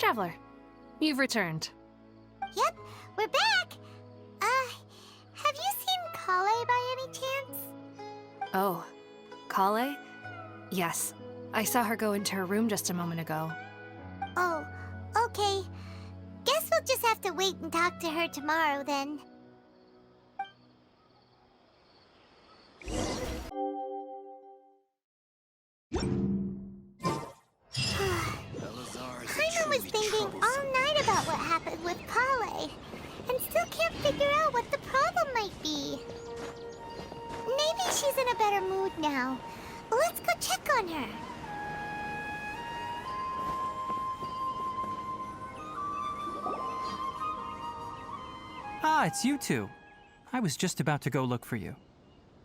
Traveler. You've returned. Yep, we're back! Have you seen Kale by any chance? Oh, Kale? Yes, I saw her go into her room just a moment ago. Oh, okay. Guess we'll just have to wait and talk to her tomorrow then. Paimon was thinking all night about what happened with Kale, and still can't figure out what the problem might be. Maybe she's in a better mood now. Let's go check on her. Ah, it's you two. I was just about to go look for you.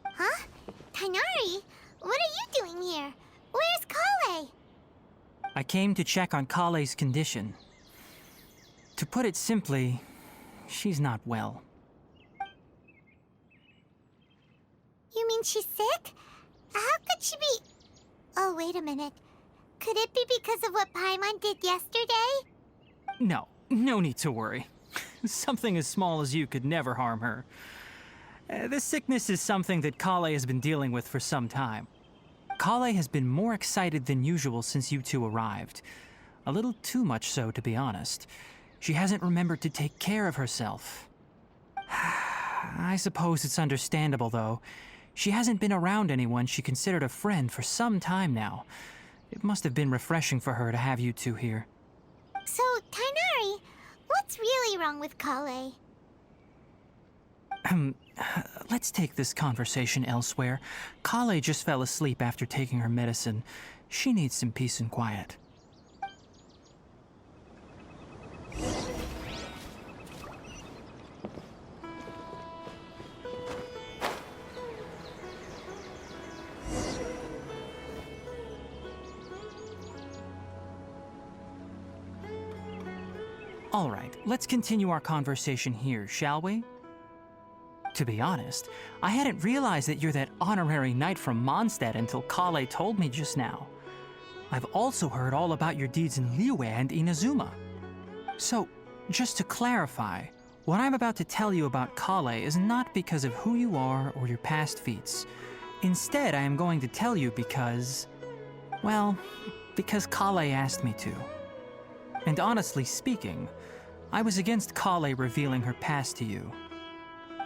Huh? Tighnari? What are you doing here? Where's Kale? I came to check on Kale's condition. To put it simply, she's not well. You mean she's sick? How could she be... Oh, wait a minute. Could it be because of what Paimon did yesterday? No need to worry. Something as small as you could never harm her. This sickness is something that Kale has been dealing with for some time. Kale has been more excited than usual since you two arrived. A little too much so, to be honest. She hasn't remembered to take care of herself. I suppose it's understandable, though. She hasn't been around anyone she considered a friend for some time now. It must have been refreshing for her to have you two here. So, Tighnari, what's really wrong with Kale? Let's take this conversation elsewhere. Kale just fell asleep after taking her medicine. She needs some peace and quiet. All right, let's continue our conversation here, shall we? To be honest, I hadn't realized that you're that honorary knight from Mondstadt until Kale told me just now. I've also heard all about your deeds in Liyue and Inazuma. So, just to clarify, what I'm about to tell you about Kale is not because of who you are or your past feats. Instead, I am going to tell you because... well, because Kale asked me to. And honestly speaking, I was against Kale revealing her past to you.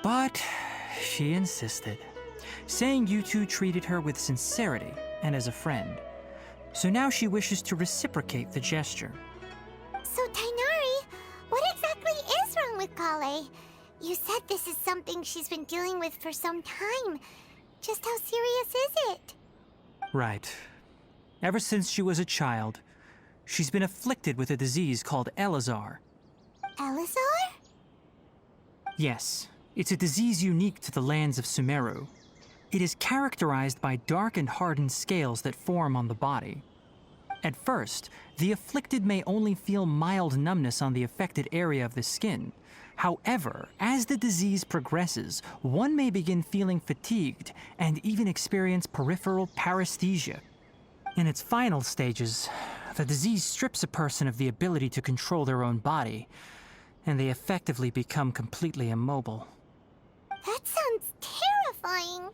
But she insisted, saying you two treated her with sincerity and as a friend. So now she wishes to reciprocate the gesture. So, Tighnari, what exactly is wrong with Kale? You said this is something she's been dealing with for some time. Just how serious is it? Right. Ever since she was a child, she's been afflicted with a disease called Elazar. Elazar? Yes. It's a disease unique to the lands of Sumeru. It is characterized by dark and hardened scales that form on the body. At first, the afflicted may only feel mild numbness on the affected area of the skin. However, as the disease progresses, one may begin feeling fatigued and even experience peripheral paresthesia. In its final stages, the disease strips a person of the ability to control their own body, and they effectively become completely immobile. That sounds terrifying.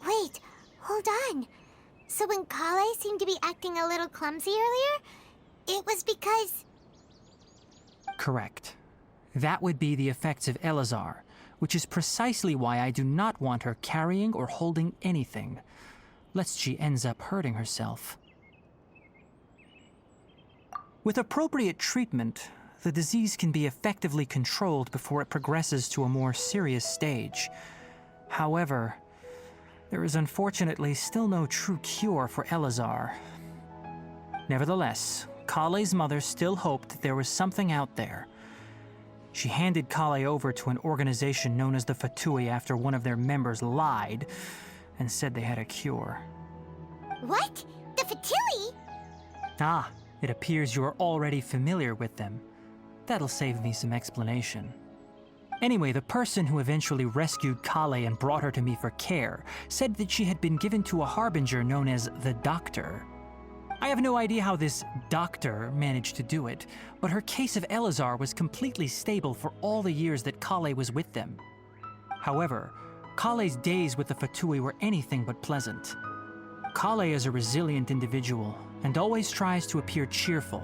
Wait, hold on. So when Kale seemed to be acting a little clumsy earlier, it was because... Correct. That would be the effects of Elazar, which is precisely why I do not want her carrying or holding anything, lest she ends up hurting herself. With appropriate treatment, the disease can be effectively controlled before it progresses to a more serious stage. However, there is unfortunately still no true cure for Elazar. Nevertheless, Kale's mother still hoped that there was something out there. She handed Kale over to an organization known as the Fatui after one of their members lied and said they had a cure. What? The Fatui? Ah, it appears you are already familiar with them. That'll save me some explanation. Anyway, the person who eventually rescued Kale and brought her to me for care said that she had been given to a harbinger known as the Doctor. I have no idea how this doctor managed to do it, but her case of Elazar was completely stable for all the years that Kale was with them. However, Kale's days with the Fatui were anything but pleasant. Kale is a resilient individual and always tries to appear cheerful,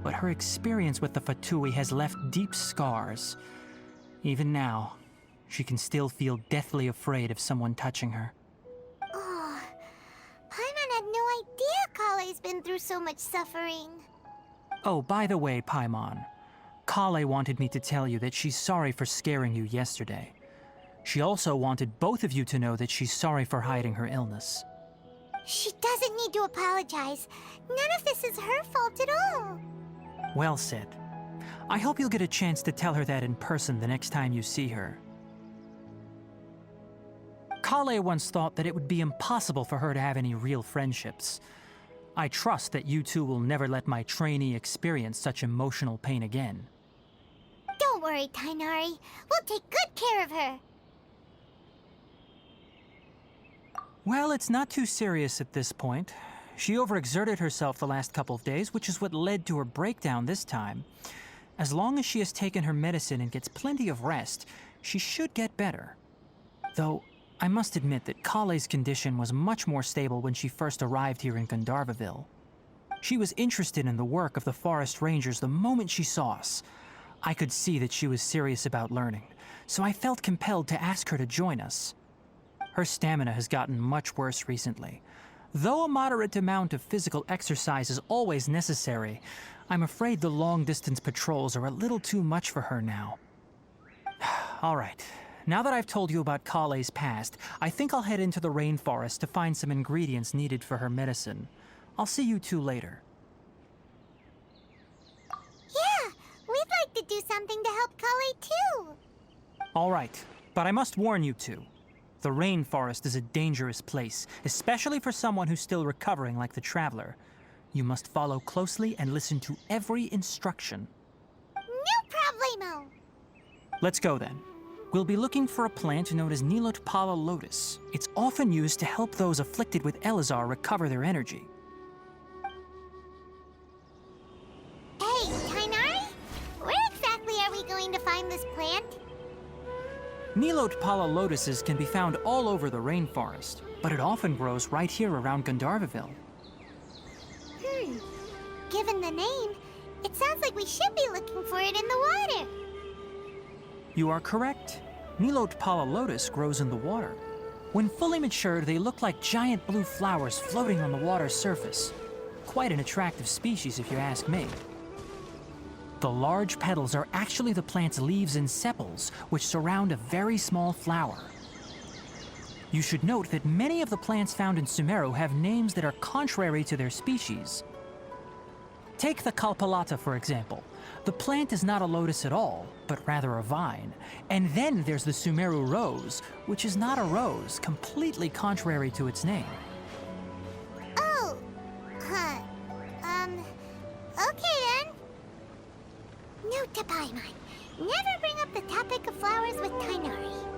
but her experience with the Fatui has left deep scars. Even now, she can still feel deathly afraid of someone touching her. Oh, Paimon had no idea Kale's been through so much suffering. Oh, by the way, Paimon, Kale wanted me to tell you that she's sorry for scaring you yesterday. She also wanted both of you to know that she's sorry for hiding her illness. She doesn't need to apologize. None of this is her fault at all. Well said. I hope you'll get a chance to tell her that in person the next time you see her. Kale once thought that it would be impossible for her to have any real friendships. I trust that you two will never let my trainee experience such emotional pain again. Don't worry, Tainari. We'll take good care of her. Well, it's not too serious at this point. She overexerted herself the last couple of days, which is what led to her breakdown this time. As long as she has taken her medicine and gets plenty of rest, she should get better. Though, I must admit that Kale's condition was much more stable when she first arrived here in Gandharvaville. She was interested in the work of the forest rangers the moment she saw us. I could see that she was serious about learning, so I felt compelled to ask her to join us. Her stamina has gotten much worse recently. Though a moderate amount of physical exercise is always necessary, I'm afraid the long-distance patrols are a little too much for her now. All right, now that I've told you about Kale's past, I think I'll head into the rainforest to find some ingredients needed for her medicine. I'll see you two later. Yeah, we'd like to do something to help Kale too. All right, but I must warn you two. The rainforest is a dangerous place, especially for someone who's still recovering like the Traveler. You must follow closely and listen to every instruction. No problemo. Let's go then. We'll be looking for a plant known as Nilotpala lotus. It's often used to help those afflicted with Elazar recover their energy. Hey, Tainari? Where exactly are we going to find this plant? Nilotpala lotuses can be found all over the rainforest, but it often grows right here around Gandharvaville. Given the name, it sounds like we should be looking for it in the water. You are correct. Nilotpala lotus grows in the water. When fully matured, they look like giant blue flowers floating on the water's surface. Quite an attractive species, if you ask me. The large petals are actually the plant's leaves and sepals, which surround a very small flower. You should note that many of the plants found in Sumeru have names that are contrary to their species. Take the Kalpalata, for example. The plant is not a lotus at all, but rather a vine. And then there's the Sumeru rose, which is not a rose, completely contrary to its name. Oh, okay then. Note to Paimon, never bring up the topic of flowers with Tainari.